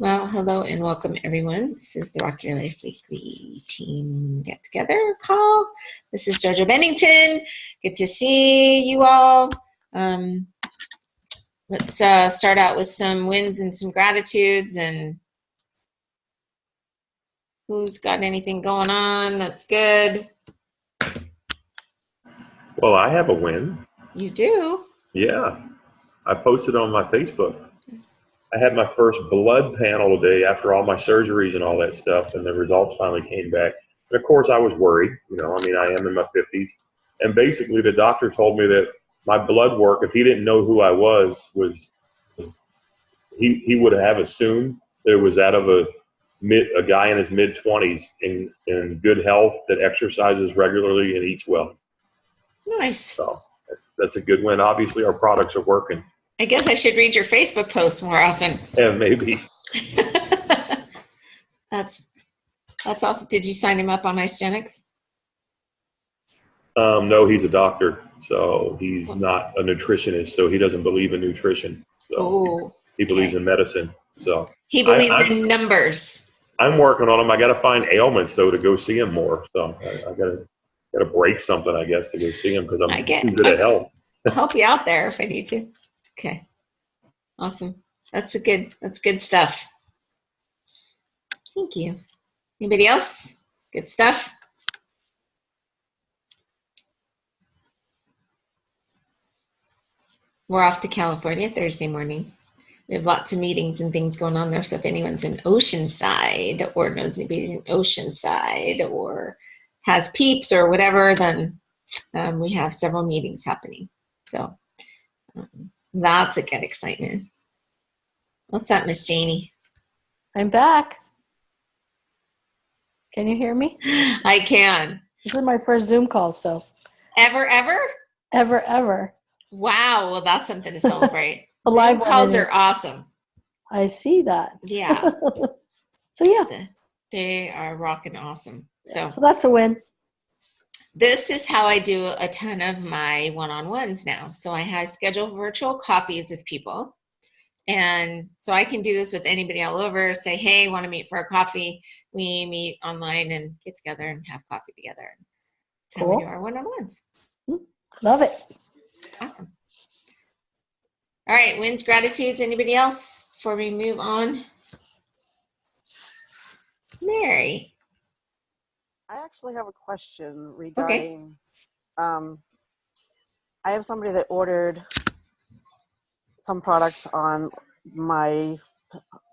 Well, hello and welcome everyone. This is the RYL Wkly Team Get Together call. This is JoJo Bennington. Good to see you all. Let's start out with some wins and some gratitudes, and who's got anything going on that's good? Well, I have a win. You do? Yeah. I posted on my Facebook. I had my first blood panel today after all my surgeries and all that stuff, and the results finally came back. And of course, I was worried. I am in my 50s. And basically, the doctor told me that my blood work, if he didn't know who I was he would have assumed that it was that of a guy in his mid-20s in good health that exercises regularly and eats well. Nice. So that's a good win. Obviously, our products are working. I guess I should read your Facebook posts more often. Yeah, maybe. That's awesome. Did you sign him up on Isogenics? No, he's a doctor, so he's not a nutritionist, so he doesn't believe in nutrition. So he believes in medicine. So he believes in numbers. I'm working on him. I got to find ailments though to go see him more. So I got to break something, I guess, to go see him because I'm too good at health. I'll help you out there if I need to. Okay. Awesome. That's good stuff. Thank you. Anybody else? Good stuff? We're off to California Thursday morning. We have lots of meetings and things going on there. So if anyone's in Oceanside or knows anybody's in Oceanside or has peeps or whatever, then we have several meetings happening. So lots of good excitement. What's up, Miss Janie? I'm back. Can you hear me? I can. This is my first Zoom call, so. Ever? Ever. Wow. Well, that's something to celebrate. Zoom calls are awesome. I see that. Yeah. So yeah. They are rocking awesome. So that's a win. This is how I do a ton of my one-on-ones now. So I schedule virtual coffees with people. And so I can do this with anybody all over. Say, hey, want to meet for a coffee? We meet online and get together and have coffee together. That's how we do our one-on-ones. Love it. Awesome. All right, wins, gratitudes. Anybody else before we move on? Mary. I actually have a question regarding, I have somebody that ordered some products on my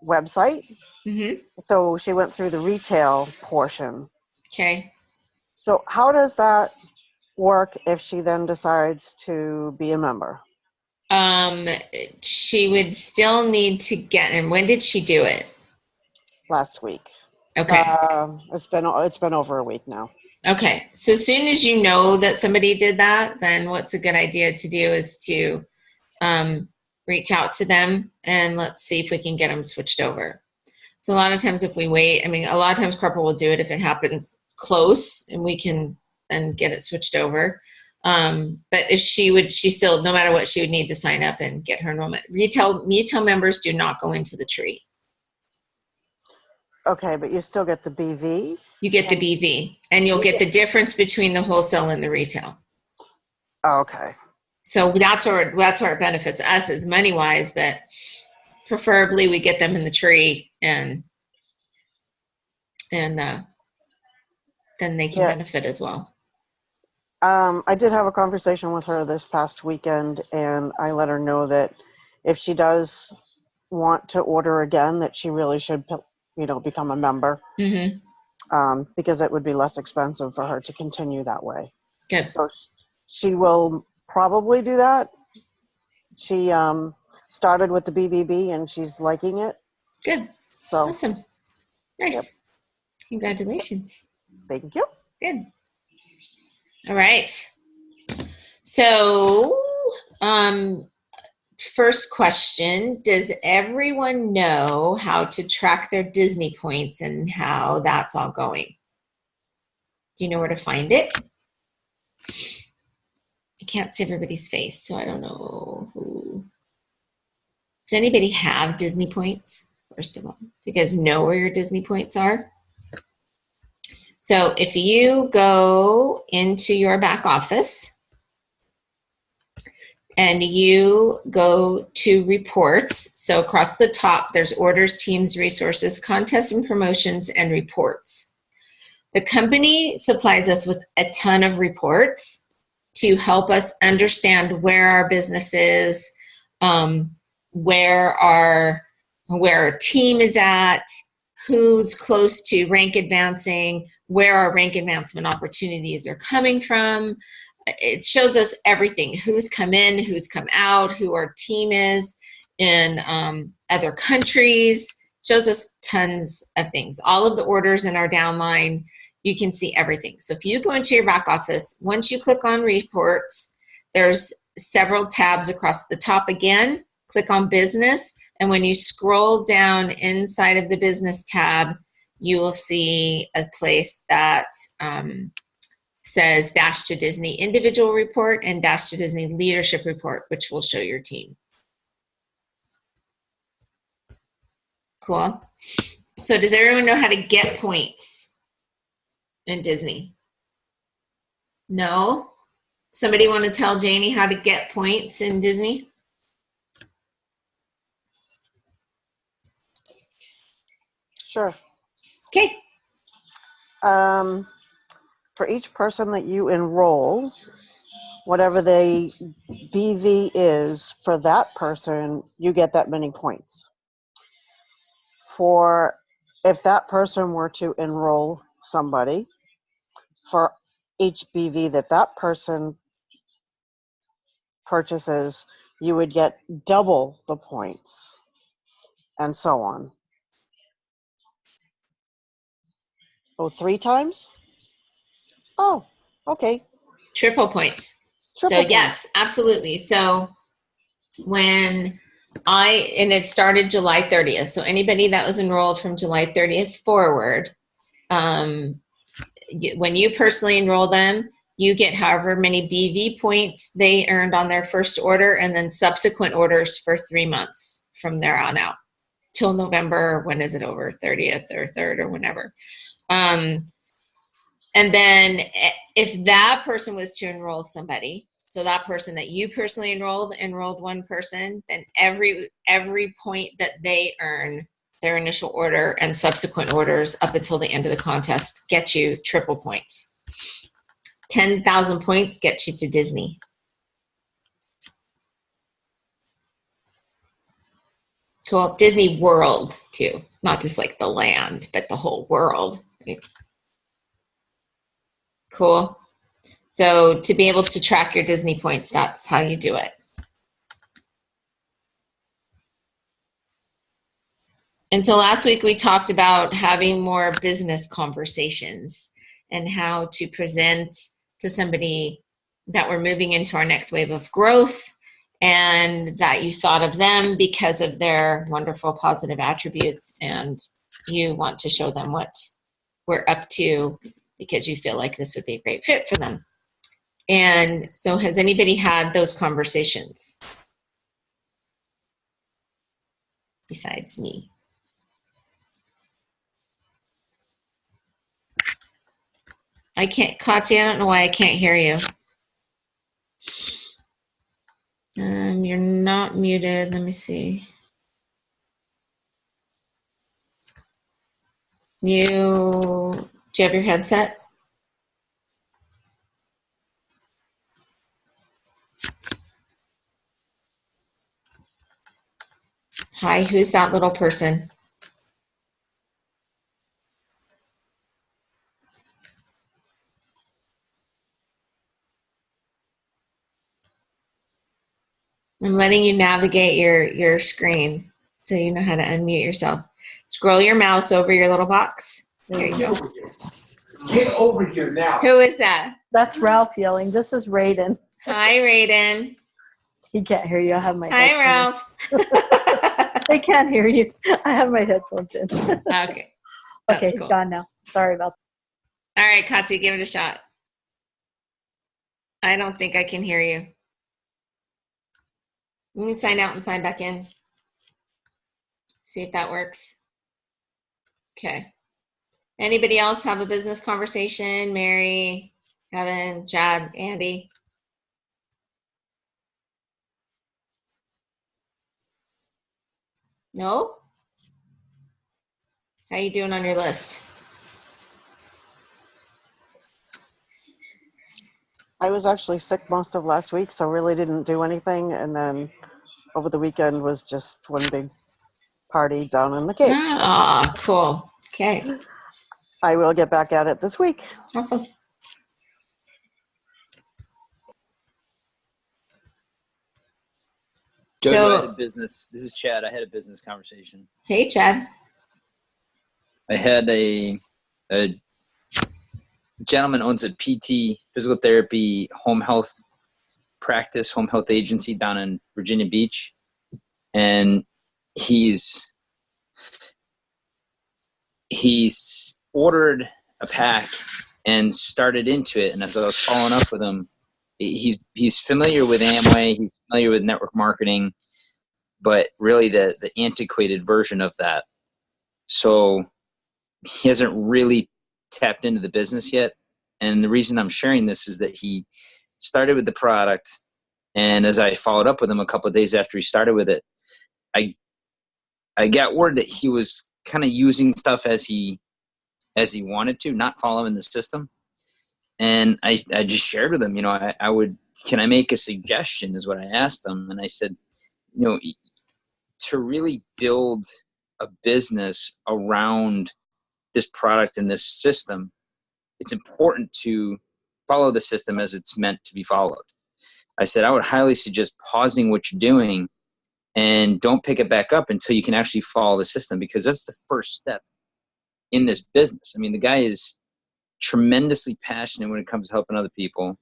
website. Mm-hmm. So she went through the retail portion. Okay. So how does that work if she then decides to be a member? She would still need to get, and when did she do it? Last week. Okay. It's been over a week now. Okay. So as soon as you know that somebody did that, then what's a good idea to do is to reach out to them and let's see if we can get them switched over. So a lot of times if we wait, a lot of times Corporate will do it if it happens close and we can then get it switched over. But if she still, no matter what, she would need to sign up and get her enrollment. Retail members do not go into the tree. Okay, but you still get the BV? You get the BV, and you'll get the difference between the wholesale and the retail. Okay. So that's where it benefits us is money-wise, but preferably we get them in the tree and then they can benefit as well. I did have a conversation with her this past weekend, and I let her know that if she does want to order again, that she really should, become a member. Mm-hmm. Because it would be less expensive for her to continue that way. Good. So she will probably do that. She started with the BBB, and she's liking it. Good. So awesome. Nice. Yep. Congratulations. Thank you. Good. All right. So, first question, does everyone know how to track their Disney points and how that's all going? Do you know where to find it? I can't see everybody's face, so I don't know who. Does anybody have Disney points? first of all? Do you guys know where your Disney points are? So if you go into your back office and you go to reports, so across the top, there's orders, teams, resources, contests and promotions, and reports. The company supplies us with a ton of reports to help us understand where our business is, where our team is at, who's close to rank advancing, where our rank advancement opportunities are coming from. It shows us everything, who's come in, who's come out, who our team is in other countries. Shows us tons of things. All of the orders in our downline, you can see everything. So if you go into your back office, once you click on reports, there's several tabs across the top again. Click on business, and when you scroll down inside of the business tab, you will see a place that says Dash to Disney Individual Report and Dash to Disney Leadership Report, which will show your team. Cool. So does everyone know how to get points in Disney? No? Somebody want to tell Janie how to get points in Disney? Sure. Okay. For each person that you enroll, whatever the BV is for that person, you get that many points. For if that person were to enroll somebody, for each BV that that person purchases, you would get double the points, and so on. Oh, 3 times? Oh, okay. Triple points. Triple So points. yes, absolutely. So and it started July 30th. So anybody that was enrolled from July 30th forward, when you personally enroll them, you get however many BV points they earned on their first order, and then subsequent orders for 3 months from there on out till November. When is it over? 30th or 3rd or whenever. And then if that person was to enroll somebody, so that person that you personally enrolled one person, then every point that they earn, their initial order and subsequent orders up until the end of the contest, gets you triple points. 10,000 points gets you to Disney. Cool. Disney World too, not just like the land, but the whole world. Right? Cool. So to be able to track your Disney points, that's how you do it. And so last week we talked about having more business conversations and how to present to somebody that we're moving into our next wave of growth, and that you thought of them because of their wonderful positive attributes, and you want to show them what we're up to because you feel like this would be a great fit for them. And so has anybody had those conversations besides me? I can't, Katya, I don't know why I can't hear you. You're not muted. Let me see. Do you have your headset? Hi, who's that little person? I'm letting you navigate your screen so you know how to unmute yourself. Scroll your mouse over your little box. There you go. Get over here now. Who is that? That's Ralph yelling. This is Raiden. Hi, Raiden. He can't hear you. I have my Hi, headphones Ralph. in. They can't hear you. I have my headphones in. Okay. Okay, That's he's cool. gone now. Sorry about All right, Katya, give it a shot. I don't think I can hear you. You can sign out and sign back in. See if that works. Okay. Anybody else have a business conversation? Mary, Kevin, Chad, Andy? No? How you doing on your list? I was actually sick most of last week, so really didn't do anything. And then over the weekend was just one big party down in the Cape. Ah, cool. Okay. I will get back at it this week. Awesome. Jojo, I had a business. This is Chad. I had a business conversation. Hey, Chad. I had a gentleman owns a PT, physical therapy, home health practice, home health agency down in Virginia Beach. And he's ordered a pack and started into it. And as I was following up with him, he's familiar with Amway, he's familiar with network marketing, but really the antiquated version of that. So he hasn't really tapped into the business yet. And the reason I'm sharing this is that he started with the product, and as I followed up with him a couple of days after he started with it, I got word that he was kind of using stuff as he wanted to, not following the system. And I just shared with him, can I make a suggestion is what I asked him. And I said, to really build a business around this product and this system, it's important to follow the system as it's meant to be followed. I said, I would highly suggest pausing what you're doing and don't pick it back up until you can actually follow the system, because that's the first step in this business. I mean, the guy is tremendously passionate when it comes to helping other people.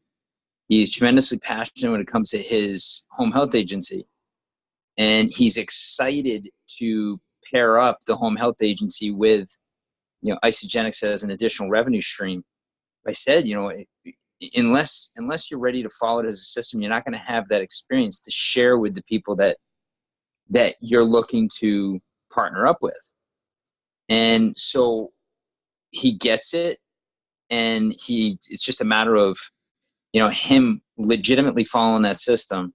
He's tremendously passionate when it comes to his home health agency. And he's excited to pair up the home health agency with, Isogenics as an additional revenue stream. I said, unless you're ready to follow it as a system, you're not going to have that experience to share with the people that you're looking to partner up with. And so he gets it, and it's just a matter of, him legitimately following that system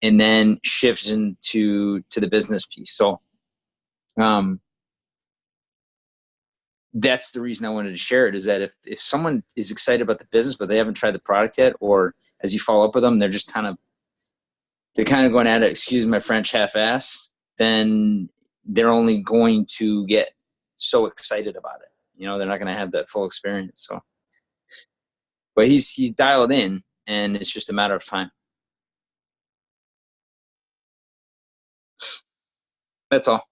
and then shifts into the business piece. So that's the reason I wanted to share it, is that if someone is excited about the business, but they haven't tried the product yet, or as you follow up with them, they're kind of going at it, excuse my French, half-ass, then they're only going to get so excited about it. They're not going to have that full experience. So, but he's dialed in, and it's just a matter of time. That's all.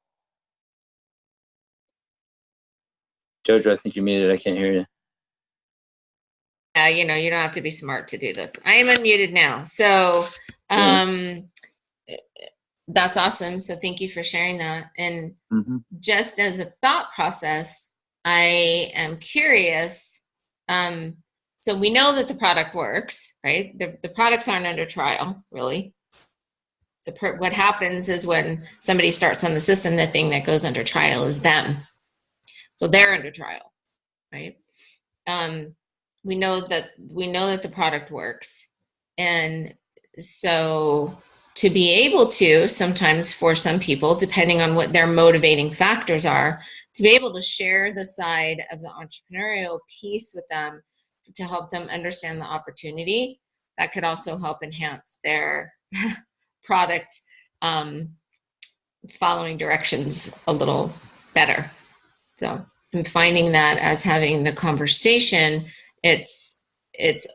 Jojo, I think you're muted. I can't hear you. Yeah, you don't have to be smart to do this. I am unmuted now. So that's awesome. So thank you for sharing that. And just as a thought process, I am curious. So we know that the product works, right? The products aren't under trial, really. What happens is when somebody starts on the system, the thing that goes under trial is them. So they're under trial, right? We know that the product works. And so to be able to, sometimes for some people, depending on what their motivating factors are, to be able to share the side of the entrepreneurial piece with them to help them understand the opportunity, that could also help enhance their product following directions a little better. So I'm finding that as having the conversation, it's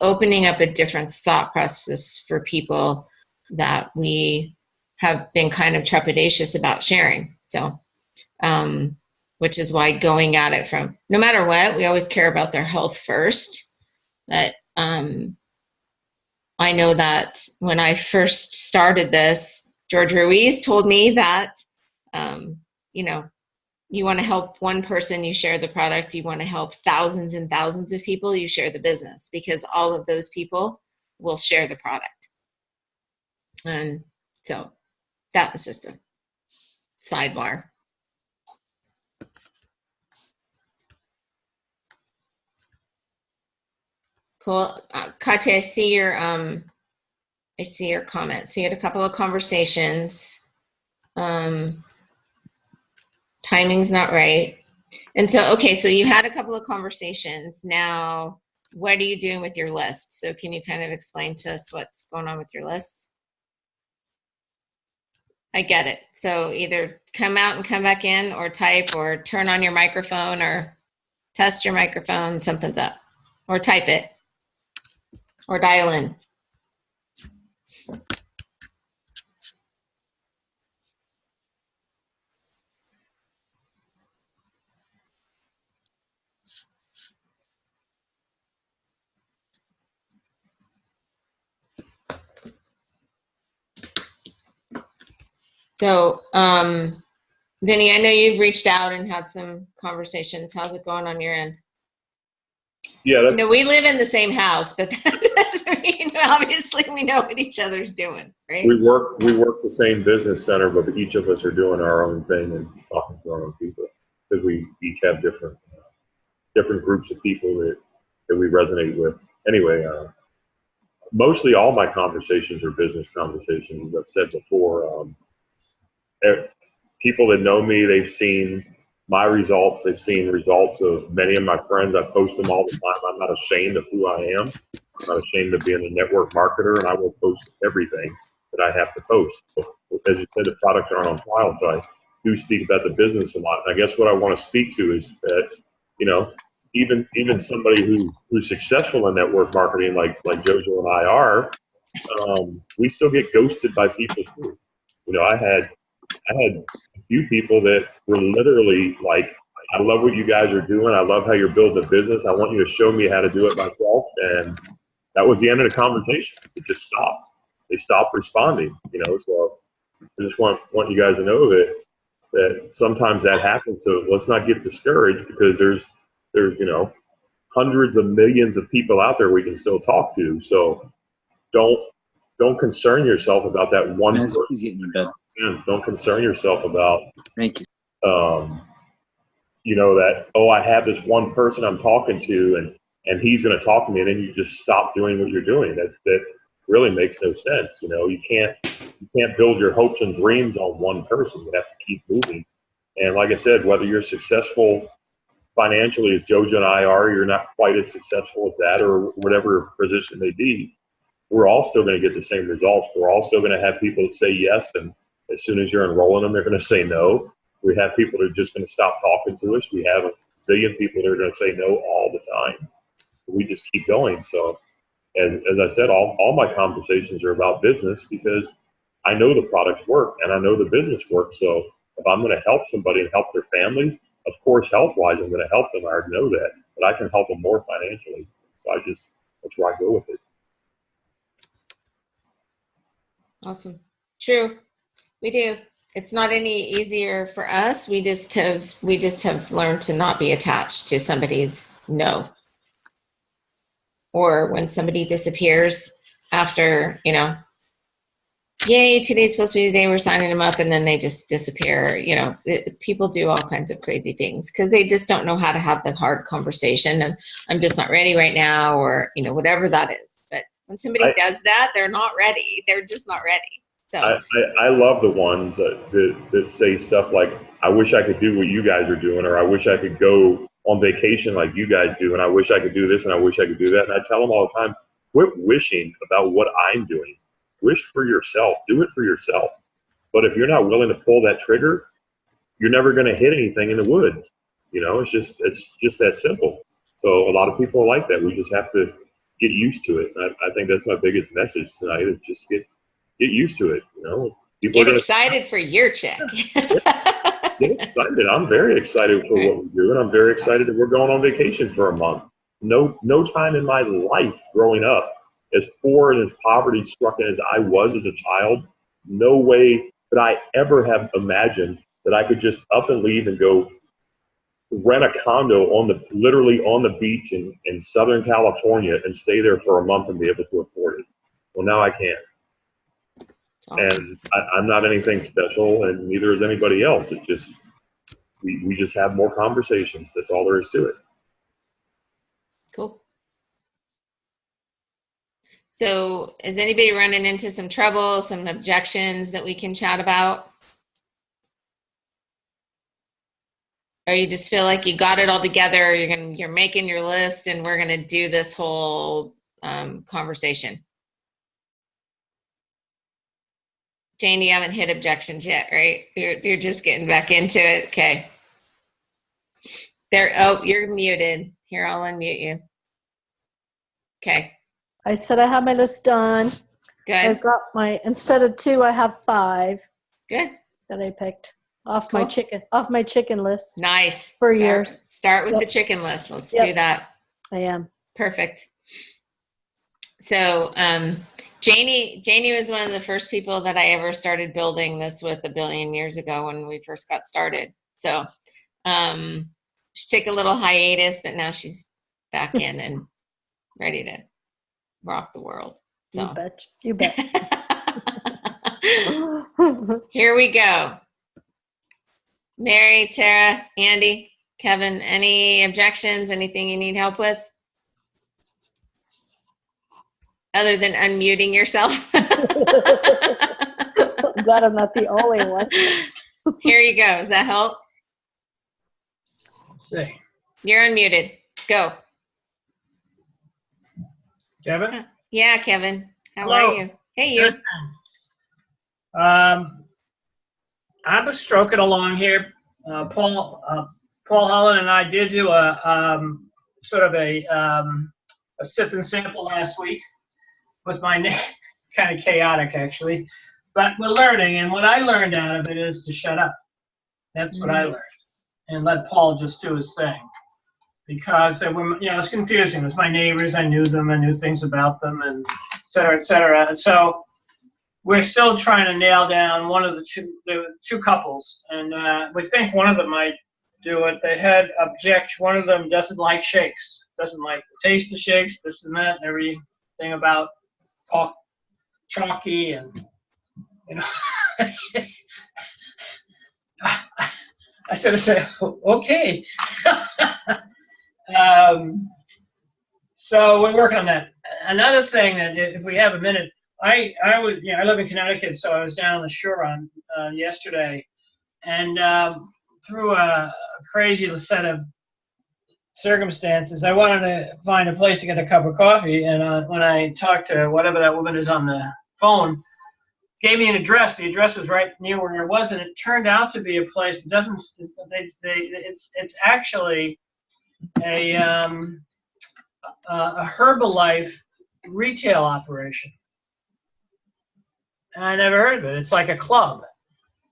opening up a different thought process for people that we have been kind of trepidatious about sharing. So, which is why going at it from, no matter what, we always care about their health first. But I know that when I first started this, George Ruiz told me that, you want to help one person, you share the product. You want to help thousands and thousands of people, you share the business, because all of those people will share the product. And so that was just a sidebar. Cool. Katya, I see your comment. So you had a couple of conversations. Timing's not right. And so, okay, so you had a couple of conversations. Now, what are you doing with your list? So can you kind of explain to us what's going on with your list? I get it. So either come out and come back in, or type, or turn on your microphone, or test your microphone, something's up. Or type it. Or dial in. So, Vinny, I know you've reached out and had some conversations. How's it going on your end? Yeah, that's, You know, we live in the same house, but that doesn't mean, obviously we know what each other's doing, right? we work the same business center, but each of us are doing our own thing and talking to our own people, because we each have different groups of people that we resonate with. Anyway, mostly all my conversations are business conversations. As I've said before, people that know me, they've seen my results. They've seen results of many of my friends. I post them all the time. I'm not ashamed of who I am. I'm not ashamed of being a network marketer, and I will post everything that I have to post. As you said, the products aren't on trial, so I do speak about the business a lot. And I guess what I want to speak to is that, you know, even somebody who's successful in network marketing, like JoJo and I are, we still get ghosted by people too. You know, I had a few people that were literally like, I love what you guys are doing. I love how you're building a business. I want you to show me how to do it myself. And that was the end of the conversation. It just stopped. They stopped responding, you know. So I just want you guys to know that sometimes that happens. So let's not get discouraged, because there's you know, hundreds of millions of people out there we can still talk to. So don't concern yourself about that one person. He's getting in bed. Don't concern yourself about, Thank you. you know, that, oh, I have this one person I'm talking to, and he's going to talk to me, and then you just stop doing what you're doing. That really makes no sense. You know, you can't build your hopes and dreams on one person. You have to keep moving. And like I said, whether you're successful financially as JoJo and I are, you're not quite as successful as that, or whatever position may be, we're all still going to get the same results. We're all still going to have people that say yes, and as soon as you're enrolling them, they're going to say no. We have people that are just going to stop talking to us. We have a zillion people that are going to say no all the time. We just keep going. So as I said, all my conversations are about business, because I know the products work and I know the business works. So if I'm going to help somebody and help their family, of course, health-wise, I'm going to help them. I already know that, but I can help them more financially. So that's where I go with it. Awesome. True. We do. It's not any easier for us. We just have learned to not be attached to somebody's no. Or when somebody disappears after, you know, yay, today's supposed to be the day we're signing them up, and then they just disappear. You know, people do all kinds of crazy things because they just don't know how to have the hard conversation of, I'm just not ready right now, or, you know, whatever that is. But when somebody does that, they're not ready. They're just not ready. So I love the ones that say stuff like, I wish I could do what you guys are doing, or I wish I could go on vacation like you guys do, and I wish I could do this, and I wish I could do that. And I tell them all the time, quit wishing about what I'm doing. Wish for yourself. Do it for yourself. But if you're not willing to pull that trigger, you're never going to hit anything in the woods. You know, it's just that simple. So a lot of people are like that. We just have to get used to it. And I think that's my biggest message tonight, is just get used to it. You know, people get excited for your check. Get excited. I'm very excited for what we do, and I'm very excited that we're going on vacation for a month. No time in my life growing up, as poor and as poverty stricken as I was as a child, no way could I ever have imagined that I could just up and leave and go rent a condo literally on the beach in Southern California and stay there for a month and be able to afford it. Well, now I can. Awesome. And I'm not anything special, and neither is anybody else. It just, we just have more conversations. That's all there is to it. Cool. So is anybody running into some trouble, some objections that we can chat about? Or you just feel like you got it all together, you're making your list, and we're gonna do this whole conversation? Jane, you haven't hit objections yet, right? You're just getting back into it. Okay. There. Oh, you're muted. Here, I'll unmute you. Okay. I said I have my list done. Good. I've got instead of 2, I have 5 Good. that I picked off Cool. my chicken list. Nice. For years. Start with Yep. the chicken list. Let's Yep. do that. I am. Perfect. So, Janie was one of the first people that I ever started building this with a billion years ago when we first got started. So, she took a little hiatus, but now she's back in and ready to rock the world. So. You bet. Here we go. Mary, Tara, Andy, Kevin, any objections? Anything you need help with? Other than unmuting yourself? I'm glad I'm not the only one. Here you go. Does that help? See. You're unmuted. Go. Kevin? Yeah, Kevin. How Hello. are you? Hey, you. Good. I'm just stroking along here. Paul Holland and I did do a sort of a sip and sample last week with my name. Kind of chaotic, actually. But we're learning, and what I learned out of it is to shut up. That's what I learned. And let Paul just do his thing. Because they were, it was confusing. It was my neighbors. I knew them. I knew things about them, and et cetera, et cetera. And so we're still trying to nail down one of the two couples, and we think one of them might do it. They had one of them doesn't like shakes, doesn't like the taste of shakes, this and that, and everything about chalky and I sort of say, okay. So we're working on that. Another thing that, if we have a minute, I live in Connecticut, so I was down on the shore on yesterday, and through a crazy set of circumstances, I wanted to find a place to get a cup of coffee, and when I talked to whatever that woman is on the phone, gave me an address. The address was right near where I was, and it turned out to be a place that doesn't. It's actually a Herbalife retail operation. I never heard of it. It's like a club,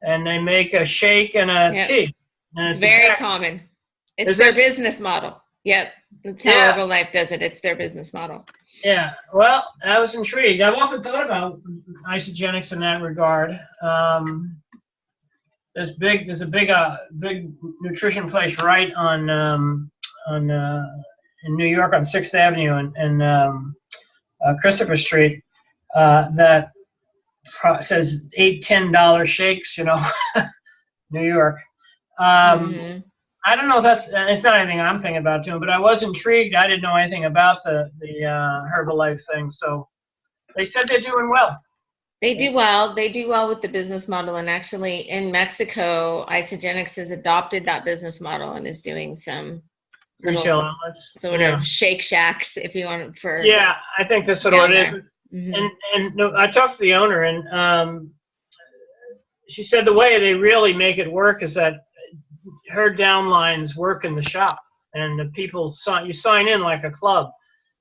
and they make a shake and a tea. And it's very common. It's their business model. Yep, that's how Herbalife does it. It's their business model. Yeah. Well, I was intrigued. I've often thought about isogenics in that regard. There's a big nutrition place right on in New York on 6th Avenue and Christopher Street that says $8-10 shakes, New York. I don't know if it's not anything I'm thinking about doing, but I was intrigued. I didn't know anything about the Herbalife thing, so they said they're doing well. They do well. They do well with the business model, and actually in Mexico, Isogenics has adopted that business model and is doing some retail outlets, sort of Shake Shacks, if you want for. Yeah, I think that's what it is. And I talked to the owner, and she said the way they really make it work is that her downlines work in the shop, and the people you sign in like a club,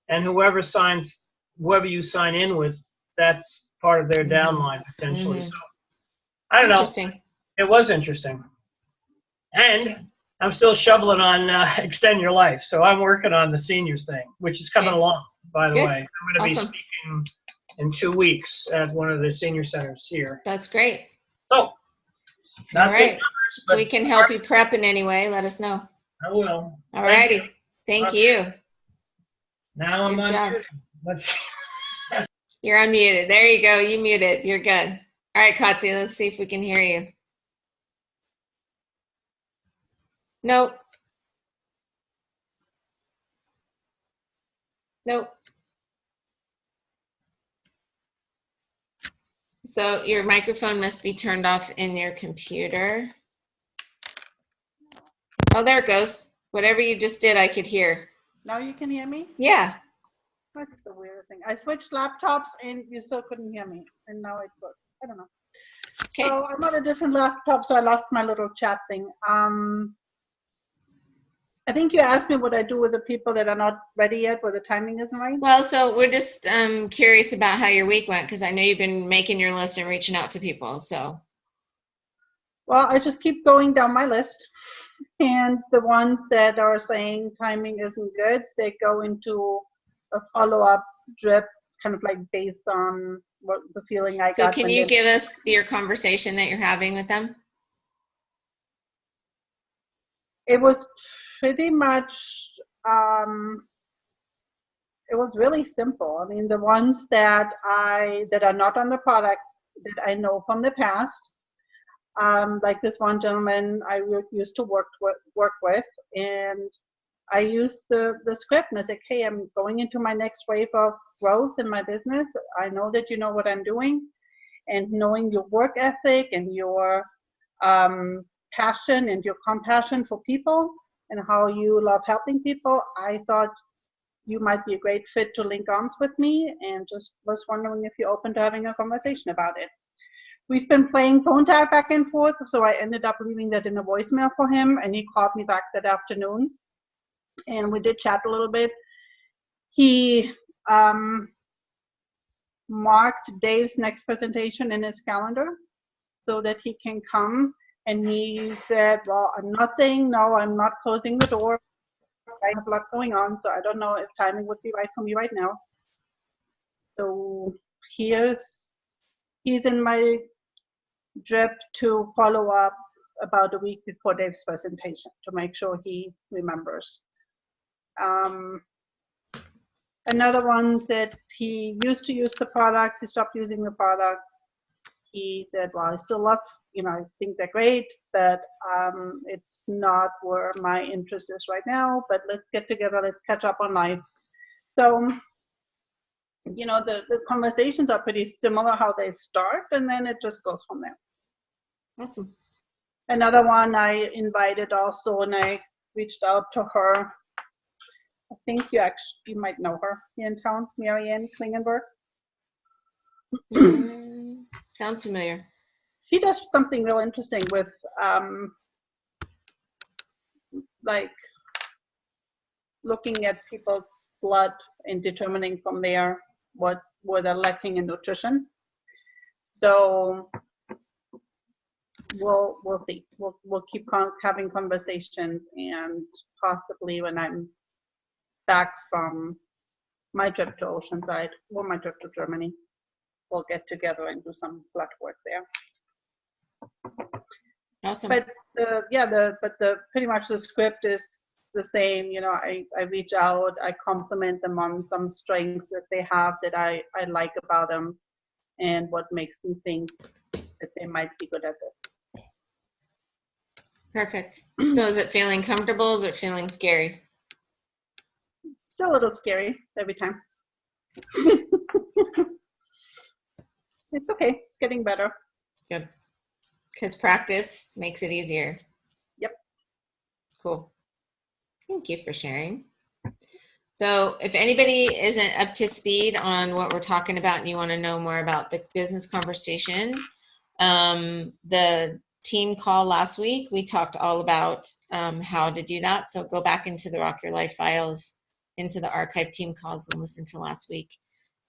and whoever you sign in with, that's part of their downline potentially. So I don't know. It was interesting, and I'm still shoveling on Extend Your Life, so I'm working on the seniors thing, which is coming along. By the way, I'm going to be speaking in 2 weeks at one of the senior centers here. That's great. So, not big numbers, but we can help you prep in any way. Let us know. I will. All righty. Thank you. Now I'm on. Let's see. You're unmuted. There you go. You muted. You're good. All right, Katya, let's see if we can hear you. Nope. Nope. So your microphone must be turned off in your computer. Oh, there it goes. Whatever you just did, I could hear. Now you can hear me? Yeah. That's the weirdest thing. I switched laptops and you still couldn't hear me. And now it works. I don't know. Okay. So I'm on a different laptop, so I lost my little chat thing. I think you asked me what I do with the people that are not ready yet, where the timing isn't right. Well, so we're just curious about how your week went, because I know you've been making your list and reaching out to people. So. Well, I just keep going down my list. And the ones that are saying timing isn't good, they go into a follow-up drip, kind of like based on what the feeling I got. So can you give us your conversation that you're having with them? It was pretty much, it was really simple. I mean, the ones that are not on the product that I know from the past, like this one gentleman I used to work with, and I used the script and I said, hey, I'm going into my next wave of growth in my business. I know that you know what I'm doing, and knowing your work ethic and your passion and your compassion for people and how you love helping people, I thought you might be a great fit to link arms with me, and just was wondering if you're open to having a conversation about it. We've been playing phone tag back and forth, so I ended up leaving that in a voicemail for him, and he called me back that afternoon, and we did chat a little bit. He marked Dave's next presentation in his calendar so that he can come, and he said, well, I'm not saying no, I'm not closing the door. I have a lot going on, so I don't know if timing would be right for me right now. So he's in my drip to follow up about a week before Dave's presentation to make sure he remembers. Another one said he used to use the products, he stopped using the products. He said, well, I still love, I think they're great, but it's not where my interest is right now, but let's get together, let's catch up on life. So, the conversations are pretty similar how they start, and then it just goes from there. Awesome. Another one I invited also, and I reached out to her. I think you might know her here in town, Marianne Klingenberg. Sounds familiar. She does something real interesting with like looking at people's blood and determining from there what they're lacking in nutrition. So we'll see. We'll keep having conversations, and possibly when I'm back from my trip to Oceanside or my trip to Germany, we'll get together and do some blood work there. Awesome. But pretty much the script is the same. I reach out, I compliment them on some strengths that they have that I like about them, and what makes me think that they might be good at this. Perfect. So is it feeling comfortable? Is it feeling scary? Still a little scary every time. It's okay. It's getting better. Good. Because practice makes it easier. Yep. Cool. Thank you for sharing. So if anybody isn't up to speed on what we're talking about and you want to know more about the business conversation, the team call last week, we talked all about how to do that. So go back into the Rock Your Life files, into the archive team calls, and listen to last week.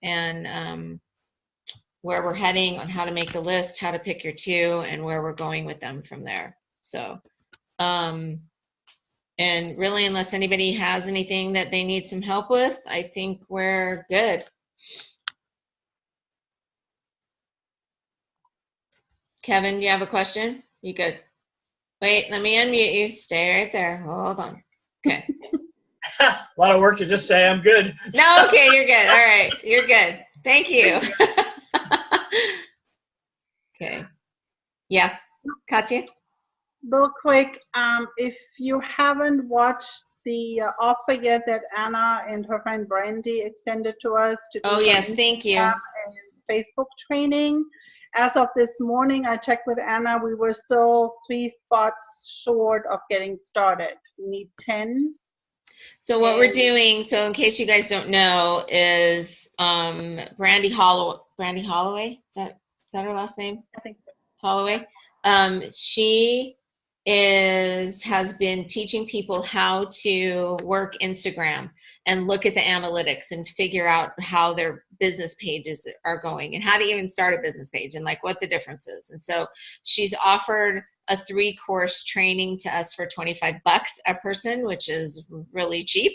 And where we're heading, on how to make the list, how to pick your two, and where we're going with them from there. So, and really, unless anybody has anything that they need some help with, I think we're good. Kevin, do you have a question? You good? Wait, let me unmute you. Stay right there. Hold on. Okay. A lot of work to just say I'm good. No, okay, you're good. All right, you're good. Thank you. Okay. Yeah, Katya? Real quick, if you haven't watched the offer yet that Anna and her friend Brandy extended to us to do Oh, yes, thank you. and Facebook training, As of this morning, I checked with Anna, we were still 3 spots short of getting started. We need 10. So what we're doing, so in case you guys don't know, is Brandy Holloway, is that her last name? I think so. Holloway. She has been teaching people how to work Instagram and look at the analytics and figure out how their business pages are going and how to even start a business page and like what the difference is. And so she's offered a 3-course training to us for $25 a person, which is really cheap.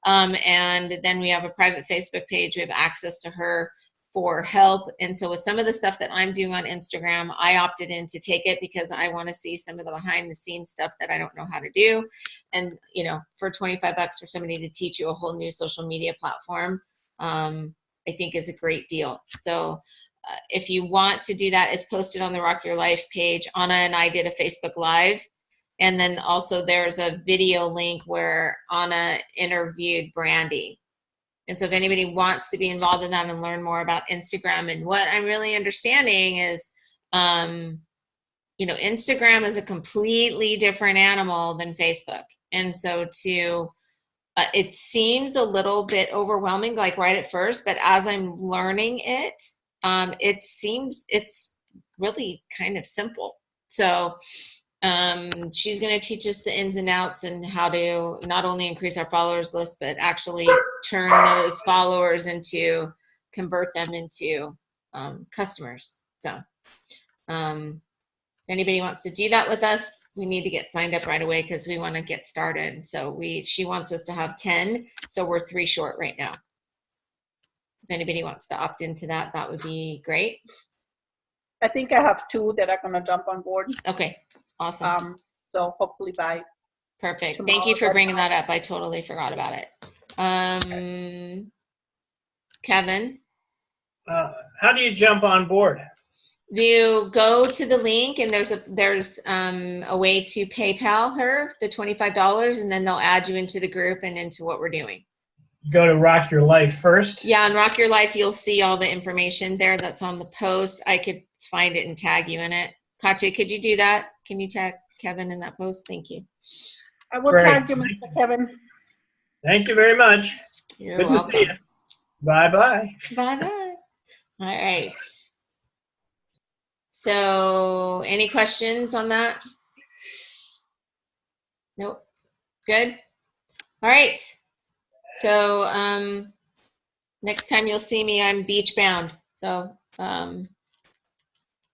And then we have a private Facebook page. We have access to her for help. And so with some of the stuff that I'm doing on Instagram, I opted in to take it because I want to see some of the behind the scenes stuff that I don't know how to do. And, you know, for $25 for somebody to teach you a whole new social media platform, I think is a great deal. So if you want to do that, it's posted on the Rock Your Life page. Anna and I did a Facebook Live. And then also there's a video link where Anna interviewed Brandy. And so if anybody wants to be involved in that and learn more about Instagram, and what I'm really understanding is, you know, Instagram is a completely different animal than Facebook. And so it seems a little bit overwhelming, like right at first, but as I'm learning it, it seems it's really kind of simple. So she's going to teach us the ins and outs and how to not only increase our followers list, but actually turn those followers into, convert them into customers. So if anybody wants to do that with us, we need to get signed up right away because we want to get started. So she wants us to have 10, so we're 3 short right now. If anybody wants to opt into that, that would be great. I think I have 2 that are going to jump on board. Okay, awesome. So hopefully by perfect. tomorrow. Thank you for bringing that up. I totally forgot about it. Kevin? How do you jump on board? You go to the link and there's a way to PayPal her the $25 and then they'll add you into the group and into what we're doing. Go to Rock Your Life first. Yeah, on Rock Your Life, you'll see all the information there that's on the post. I could find it and tag you in it. Katya, could you do that? Can you tag Kevin in that post? Thank you. I will Great. tag you, Mr. Kevin. Thank you very much. You're Good welcome. to see you. Bye-bye. Bye-bye. All right. So any questions on that? Nope. Good. All right. So next time you'll see me, I'm beach bound. So,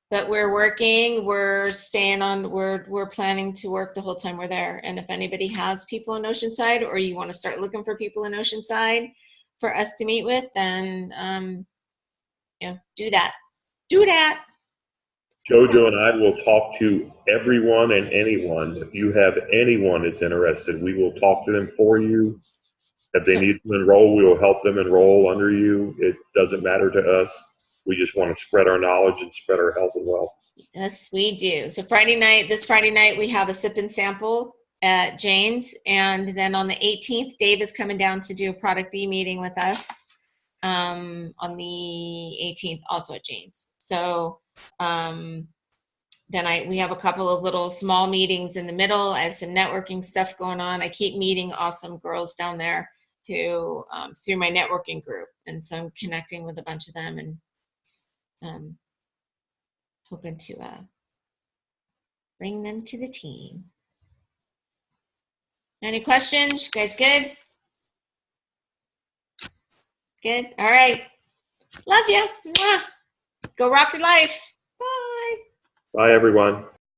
but we're working, we're staying on, we're planning to work the whole time we're there. And if anybody has people in Oceanside or you want to start looking for people in Oceanside for us to meet with, then, you know, do that. Do that. Jojo and I will talk to everyone and anyone. If you have anyone that's interested, we will talk to them for you. If they need to enroll, we will help them enroll under you. It doesn't matter to us. We just want to spread our knowledge and spread our health and wealth. Yes, we do. So this Friday night, we have a sip and sample at Jane's. And then on the 18th, Dave is coming down to do a product B meeting with us on the 18th, also at Jane's. So then we have a couple of little small meetings in the middle. I have some networking stuff going on. I keep meeting awesome girls down there who through my networking group. And so I'm connecting with a bunch of them and hoping to bring them to the team. Any questions? You guys good? Good? All right. Love you. Mwah. Go rock your life. Bye. Bye, everyone.